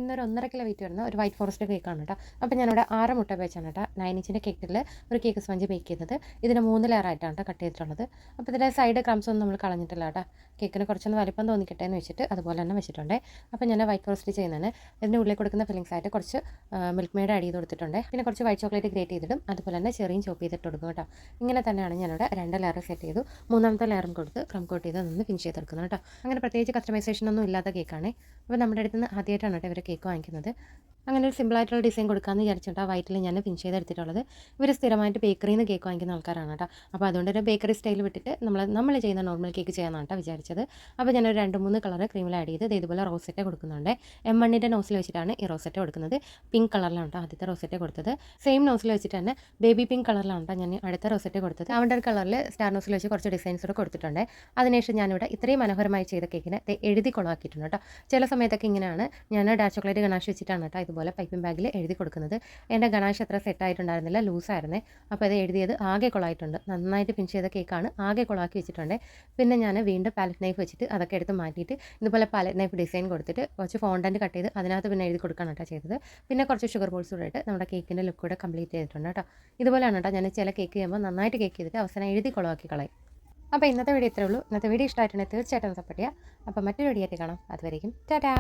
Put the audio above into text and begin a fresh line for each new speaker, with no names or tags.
ഇന്നൊരു 1.5 kilo weight വരുന്ന ഒരു വൈറ്റ് ഫോറസ്റ്റ് കേക്കാണ് കേട്ടോ. അപ്പോൾ ഞാനിവിടെ 6 മുട്ട വെച്ചാണ് കേട്ടോ 9 ഇഞ്ചിൻ്റെ കേക്കിൽ ഒരു കേക്ക് സ്പഞ്ച് ബേക്ക് ചെയ്തത്. ഇതിന് 3 ലെയറായിട്ടാണ് കേട്ടോ കട്ട് ചെയ്തിട്ടുള്ളത്. അപ്പോൾ ഇതിൻ്റെ സൈഡ് ക്രംസ് ഒന്നും നമ്മൾ കളഞ്ഞിട്ടില്ല കേട്ടോ. കേക്കിന് കുറച്ചൊന്ന് വലിപ്പം തോന്നിക്കട്ടെ എന്ന് വെച്ചിട്ട് അതുപോലെ തന്നെ വെച്ചിട്ടുണ്ട്. അപ്പോൾ ഞാൻ വൈറ്റ് ഫോറസ്റ്റ് ചെയ്യുന്നതിന് ഇതിൻ്റെ ഉള്ളിൽ കൊടുക്കുന്ന ഫില്ലിങ്സ് ആയിട്ട് കുറച്ച് മിൽക്ക് മെയ്ഡ് ആഡ് ചെയ്ത് കൊടുത്തിട്ടുണ്ട്. പിന്നെ കുറച്ച് വൈറ്റ് ചോക്ലേറ്റ് ഗ്രേറ്റ് ചെയ്തിടും, അതുപോലെ തന്നെ ചെറിയും ചോപ്പ് ചെയ്തിട്ട് കൊടുക്കും കേട്ടോ. ഇങ്ങനെ തന്നെയാണ് ഞാനിവിടെ 2 ലെയർ സെറ്റ് ചെയ്തു. 3ാമത്തെ ലെയറും കൊടുത്ത് ക്രം കോട്ട് ചെയ്ത് നിന്ന് ഫിനിഷ് ചെയ്തെടുക്കുന്നത് കേട്ടോ. അങ്ങനെ പ്രത്യേകിച്ച് കസ്റ്റമൈസേഷൻ ഒന്നും ഇല്ലാത്ത കേക്കാണ്. അപ്പോൾ നമ്മുടെ അടുത്ത് നിന്ന് ആദ്യമായിട്ടാണ് കേട്ടോ ഇവർ കേക്ക് വാങ്ങിക്കുന്നത്. അങ്ങനെ ഒരു സിമ്പിളായിട്ടുള്ള ഡിസൈൻ കൊടുക്കാമെന്ന് വിചാരിച്ചിട്ട് വൈറ്റിൽ ഞാൻ ഫിനിഷ് ചെയ്തെടുത്തിട്ടുള്ളത്. ഇവർ സ്ഥിരമായിട്ട് ബേക്കറിയിൽ നിന്ന് കേക്ക് വാങ്ങിക്കുന്ന ആൾക്കാരാണ് കേട്ടോ. അപ്പോൾ അതുകൊണ്ട് ഒരു ബേക്കറി സ്റ്റൈൽ വിട്ടിട്ട് നമ്മൾ ചെയ്യുന്ന നോർമൽ കേക്ക് ചെയ്യാനാണ് കേട്ടോ വിചാരിച്ചത്. അപ്പോൾ ഞാനൊരു 2-3 കളർ ക്രീമിൽ ആഡ് ചെയ്ത് ഇതുപോലെ റോസെറ്റ് കൊടുക്കുന്നുണ്ട്. M1ൻ്റെ നോസിൽ വെച്ചിട്ടാണ് ഈ റോസെറ്റ് കൊടുക്കുന്നത്. പിങ്ക് കളറിലാണ് കേട്ടോ ആദ്യത്തെ റോസെറ്റ് കൊടുത്തത്. സെയിം നോസിൽ വെച്ചിട്ട് തന്നെ ബേബി പിങ്ക് കളറിലാണ് കേട്ടോ ഞാൻ അടുത്ത റോസെറ്റ് കൊടുത്തത്. അവൻ്റെ കളറിൽ സ്റ്റാർ നോസിൽ വെച്ച് കുറച്ച് ഡിസൈൻസ് കൂടെ കൊടുത്തിട്ടുണ്ട്. അതിനുശേഷം ഞാനിവിടെ ഇത്രയും മനോഹരമായി ചെയ്ത കേക്കിനെ എഴുതി കൊളാക്കിയിട്ടുണ്ട് കേട്ടോ. ചില സമയത്തൊക്കെ ഇങ്ങനെയാണ് ഞാൻ ഡാർക്ക് ചോക്ലേറ്റ് ഗണാഷ് വെച്ചിട്ടാണ് കേട്ടോ ഇതുപോലെ പൈപ്പിംഗ് ബാഗിൽ എഴുതി കൊടുക്കുന്നത്. എൻ്റെ ഗണാഷ് അത്ര സെറ്റായിട്ടുണ്ടായിരുന്നില്ല, ലൂസായിരുന്നേ. അപ്പോൾ അത് എഴുതിയത് ആകെ കൊളായിട്ടുണ്ട്. നന്നായിട്ട് പിൻ ചെയ്ത കേക്കാണ്, ആകെ കൊളാക്കി വെച്ചിട്ടുണ്ട്. പിന്നെ ഞാൻ വീണ്ടും പാലറ്റ് നൈഫ് വെച്ചിട്ട് അതൊക്കെ എടുത്ത് മാറ്റിയിട്ട് ഇതുപോലെ പാലറ്റ് നൈഫ് ഡിസൈൻ കൊടുത്തിട്ട് കുറച്ച് ഫോണ്ടൻറ്റ് കട്ട് ചെയ്ത് അതിനകത്ത് പിന്നെ എഴുതി കൊടുക്കുകയാണ് കേട്ടോ ചെയ്തത്. പിന്നെ കുറച്ച് ഷുഗർ ബോൾസ് കൂടെ ഇട്ട് നമ്മുടെ കേക്കിൻ്റെ ലുക്ക് കൂടെ കംപ്ലീറ്റ് ചെയ്തിട്ടുണ്ട് കേട്ടോ. ഇതുപോലെയാണ് കേട്ടോ ഞാൻ ചില കേക്ക് ചെയ്യുമ്പോൾ നന്നായിട്ട് കേക്ക് ചെയ്തിട്ട് അവസാനം എഴുതി കൊളാക്കി കളയും. അപ്പോൾ ഇന്നത്തെ വീഡിയോ ഇത്രേ ഉള്ളൂ. ഇന്നത്തെ വീഡിയോ ഇഷ്ടമായിട്ടുണ്ടെങ്കിൽ തീർച്ചയായിട്ടും സപ്പോർട്ട് ചെയ്യുക. അപ്പോൾ മറ്റൊരു വീഡിയോ ആയിട്ട് കാണാം. അതുവരേക്കും ടാറ്റാ.